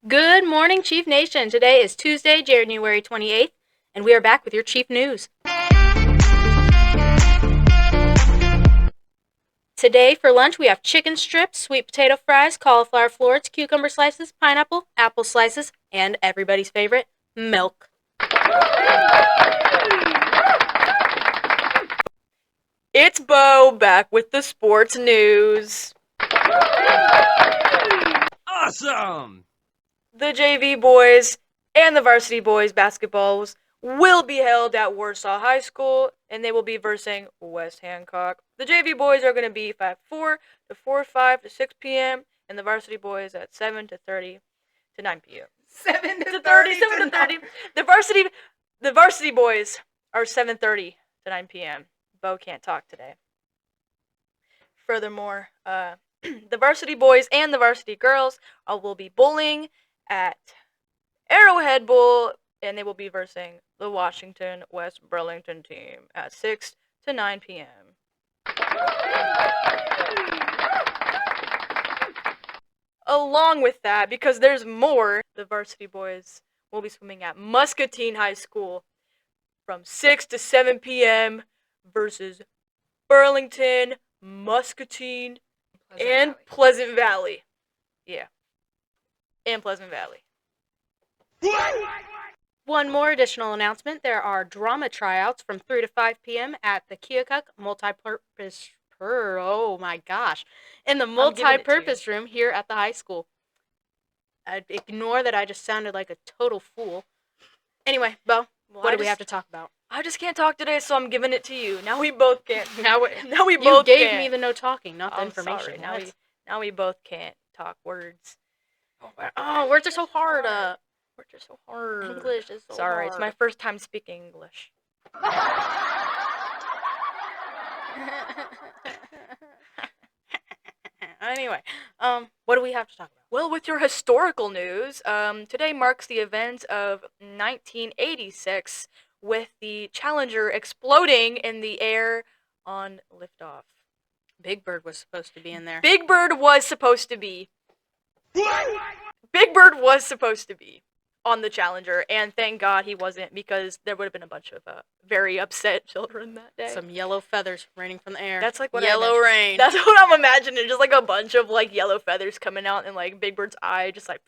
Good morning, Chief Nation. Today is Tuesday, January 28th, and we are back with your Chief News. Today for lunch, we have chicken strips, sweet potato fries, cauliflower florets, cucumber slices, pineapple, apple slices, and everybody's favorite, milk. It's Bo back with the sports news. Awesome! The JV boys and the varsity boys basketballs will be held at Warsaw High School, and they will be versing West Hancock. The JV boys are going to be 5-4 to 4-5 to 6 p.m., and the varsity boys at 7:30 to 9 p.m. 7:30 7 to 30. The varsity boys are 7:30 to 9 p.m. Bo can't talk today. Furthermore, the varsity boys and the varsity girls will be bowling at Arrowhead Bowl, and they will be versing the Washington West Burlington team at 6 to 9 p.m. Along with that, because there's more, the varsity boys will be swimming at Muscatine High School from 6 to 7 p.m. versus Burlington, Muscatine, and Pleasant Valley. Yeah. And Pleasant Valley. One more additional announcement. There are drama tryouts from 3 to 5 p.m. at the Keokuk multi-purpose in the multi-purpose room here at the high school. Ignore that I just sounded like a total fool. Anyway, Bo, what do we have to talk about? I just can't talk today, so I'm giving it to you. Now we both can't. Now we both You gave can't. me the no talking, not the information. Sorry. Now we both can't talk words. Oh, words are so hard. Words are so hard. English is so Sorry, hard. it's my first time speaking English. Anyway, what do we have to talk about? Well, with your historical news, today marks the event of 1986 with the Challenger exploding in the air on liftoff. Big Bird was supposed to be in there. Big Bird was supposed to be. Big Bird was supposed to be on the Challenger, and thank God he wasn't, because there would have been a bunch of very upset children that day. Some yellow feathers raining from the air. That's like what yellow rain. That's what I'm imagining. Just like a bunch of like yellow feathers coming out, and like Big Bird's eye just like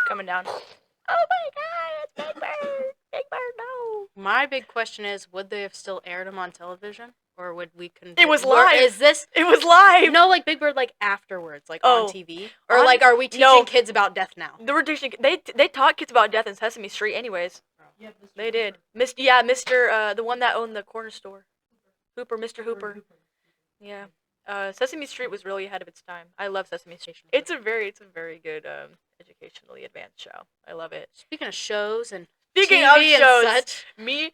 coming down. Oh my God, it's Big Bird! Big Bird, no! My big question is, would they have still aired him on television, or would we? It was live. It was live. No, like Big Bird, like afterwards, like on TV, or like, are we teaching no. kids about death now? They taught kids about death in Sesame Street, anyways. Yeah, They did. Mr. The one that owned the corner store, Mr. Hooper. Yeah. Sesame Street was really ahead of its time. I love Sesame Street. It's a very good educationally advanced show. I love it. Speaking of shows and Speaking TV of shows, and such, me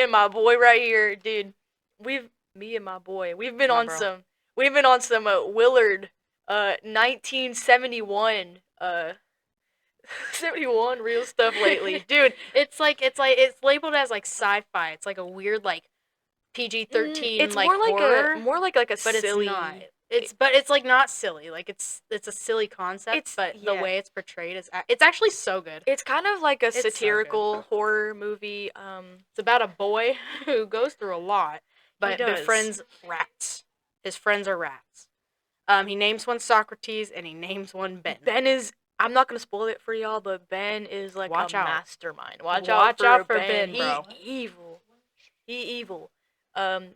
and my boy right here, dude. We've been on some Willard 1971 71 real stuff lately. Dude, it's labeled as like sci-fi. It's like a weird like PG-13 it's like more like horror, more like a but silly. it's not. It's like not silly. Like it's a silly concept, but the way it's portrayed is it's actually so good. It's kind of like a so satirical horror movie. It's about a boy who goes through a lot, but befriends rats. His friends are rats. He names one Socrates and he names one Ben. Ben is. I'm not gonna spoil it for y'all, but Ben is like Watch a out. mastermind. Watch out for Ben, bro. He evil.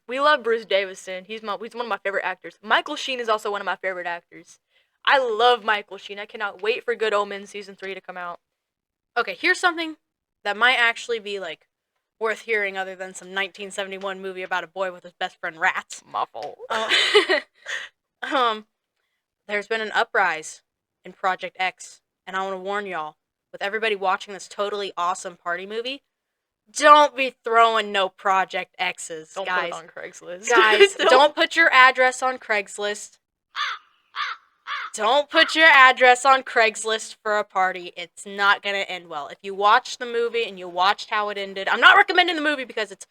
We love Bruce Davison. He's one of my favorite actors. Michael Sheen is also one of my favorite actors. I love Michael Sheen. I cannot wait for Good Omens season 3 to come out. Okay, here's something that might actually be like worth hearing, other than some 1971 movie about a boy with his best friend rats. My fault. There's been an uprise in Project X, and I want to warn y'all, with everybody watching this totally awesome party movie, don't be throwing no Project X's, Don't guys. put it on Craigslist. Guys, don't put your address on Craigslist. Don't put your address on Craigslist for a party. It's not going to end well. If you watched the movie and you watched how it ended, I'm not recommending the movie because it's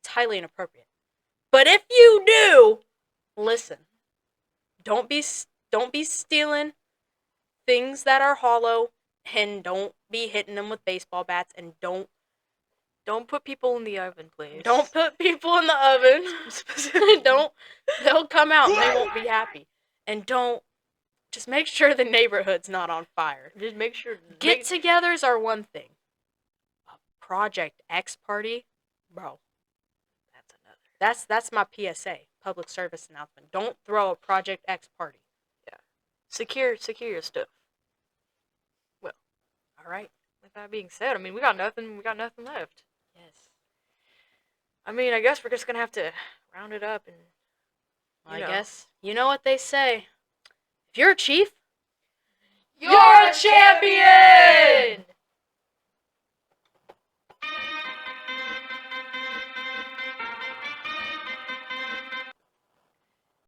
highly inappropriate. But if you do, listen. Don't be stealing things that are hollow, and don't be hitting them with baseball bats, and don't Don't put people in the oven, please. put people in the oven. Don't. They'll come out and they won't be happy. And don't. Just make sure the neighborhood's not on fire. Just make sure. Get-togethers are one thing. A Project X party, bro. That's another. That's my PSA, public service announcement. Don't throw a Project X party. Secure your stuff. Well, All right. with that being said, I mean, we got nothing left. Yes. I mean, I guess we're just gonna have to round it up and. I guess you know what they say. If you're a chief, You're a champion!